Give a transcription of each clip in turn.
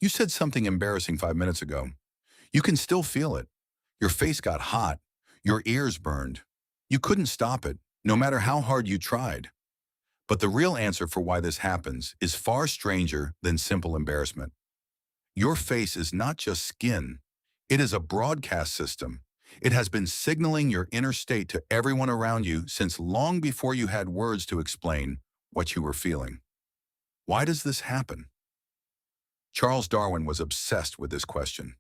You said something embarrassing 5 minutes ago. You can still feel it. Your face got hot. Your ears burned. You couldn't stop it, no matter how hard you tried. But the real answer for why this happens is far stranger than simple embarrassment. Your face is not just skin. It is a broadcast system. It has been signaling your inner state to everyone around you since long before you had words to explain what you were feeling. Why does this happen? Charles Darwin was obsessed with this question.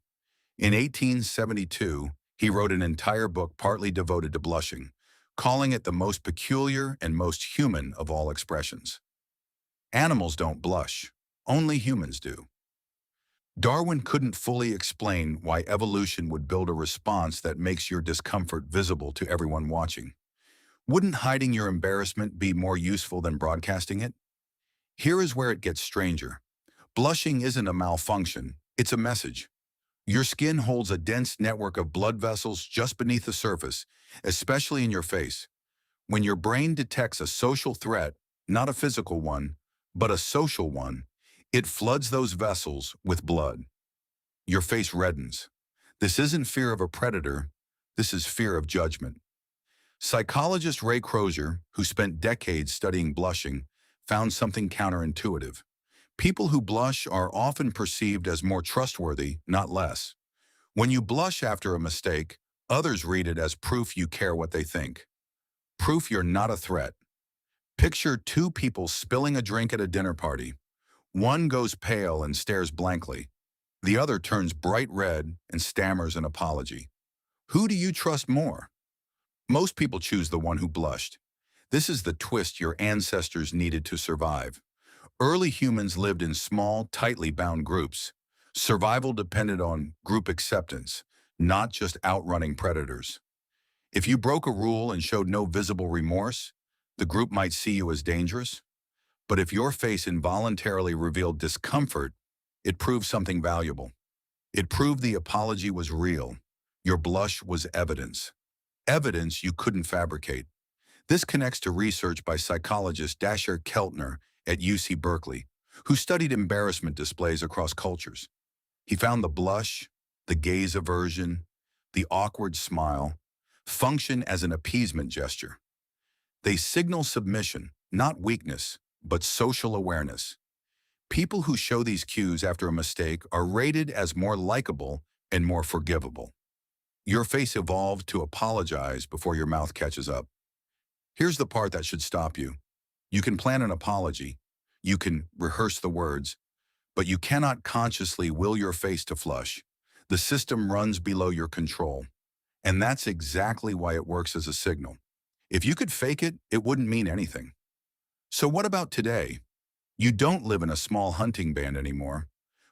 In 1872, he wrote an entire book partly devoted to blushing, calling it the most peculiar and most human of all expressions. Animals don't blush. Only humans do. Darwin couldn't fully explain why evolution would build a response that makes your discomfort visible to everyone watching. Wouldn't hiding your embarrassment be more useful than broadcasting it? Here is where it gets stranger. Blushing isn't a malfunction, it's a message. Your skin holds a dense network of blood vessels just beneath the surface, especially in your face. When your brain detects a social threat, not a physical one, but a social one, it floods those vessels with blood. Your face reddens. This isn't fear of a predator, this is fear of judgment. Psychologist Ray Crozier, who spent decades studying blushing, found something counterintuitive. People who blush are often perceived as more trustworthy, not less. When you blush after a mistake, others read it as proof you care what they think. Proof you're not a threat. Picture two people spilling a drink at a dinner party. One goes pale and stares blankly. The other turns bright red and stammers an apology. Who do you trust more? Most people choose the one who blushed. This is the twist your ancestors needed to survive. Early humans lived in small, tightly bound groups. Survival depended on group acceptance, not just outrunning predators. If you broke a rule and showed no visible remorse, the group might see you as dangerous. But if your face involuntarily revealed discomfort, it proved something valuable. It proved the apology was real. Your blush was evidence. Evidence you couldn't fabricate. This connects to research by psychologist Dasher Keltner at UC Berkeley, who studied embarrassment displays across cultures. He found the blush, the gaze aversion, the awkward smile function as an appeasement gesture. They signal submission, not weakness, but social awareness. People who show these cues after a mistake are rated as more likable and more forgivable. Your face evolved to apologize before your mouth catches up. Here's the part that should stop you. You can plan an apology, you can rehearse the words, but you cannot consciously will your face to flush. The system runs below your control. And that's exactly why it works as a signal. If you could fake it, it wouldn't mean anything. So what about today? You don't live in a small hunting band anymore,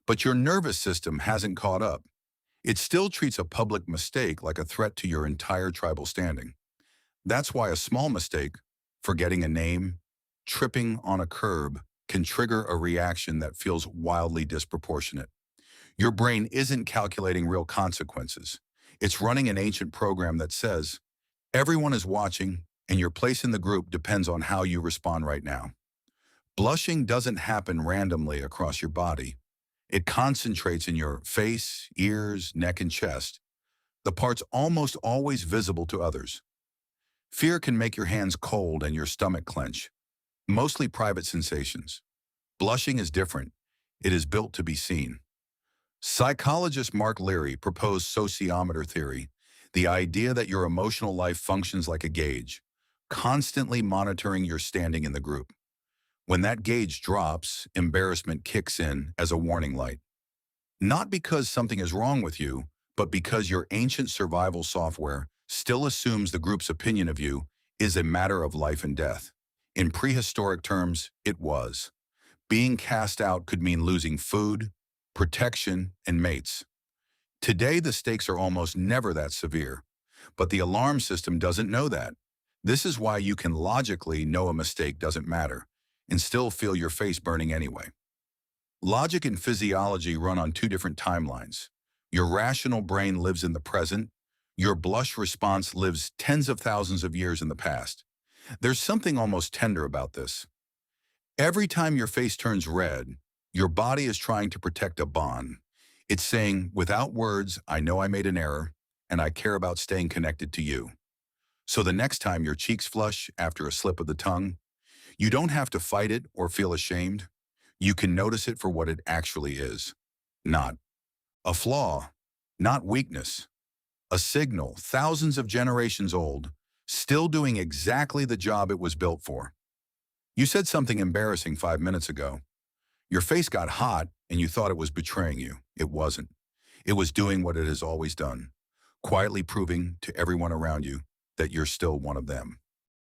but your nervous system hasn't caught up. It still treats a public mistake like a threat to your entire tribal standing. That's why a small mistake, forgetting a name, tripping on a curb, can trigger a reaction that feels wildly disproportionate. Your brain isn't calculating real consequences. It's running an ancient program that says, everyone is watching, and your place in the group depends on how you respond right now. Blushing doesn't happen randomly across your body. It concentrates in your face, ears, neck, and chest, the parts almost always visible to others. Fear can make your hands cold and your stomach clench, mostly private sensations. Blushing is different. It is built to be seen. Psychologist Mark Leary proposed sociometer theory, the idea that your emotional life functions like a gauge, constantly monitoring your standing in the group. When that gauge drops, embarrassment kicks in as a warning light. Not because something is wrong with you, but because your ancient survival software still assumes the group's opinion of you is a matter of life and death. In prehistoric terms, it was. Being cast out could mean losing food, protection, and mates. Today, the stakes are almost never that severe, but the alarm system doesn't know that. This is why you can logically know a mistake doesn't matter and still feel your face burning anyway. Logic and physiology run on two different timelines. Your rational brain lives in the present. Your blush response lives tens of thousands of years in the past. There's something almost tender about this. Every time your face turns red, Your body is trying to protect a bond. It's saying, without words, I know I made an error, and I care about staying connected to you. So the next time your cheeks flush after a slip of the tongue, you don't have to fight it or feel ashamed. You can notice it for what it actually is. Not a flaw, not weakness, a signal thousands of generations old, still doing exactly the job it was built for. You said something embarrassing 5 minutes ago. Your face got hot and you thought it was betraying you. It wasn't. It was doing what it has always done, quietly proving to everyone around you that you're still one of them.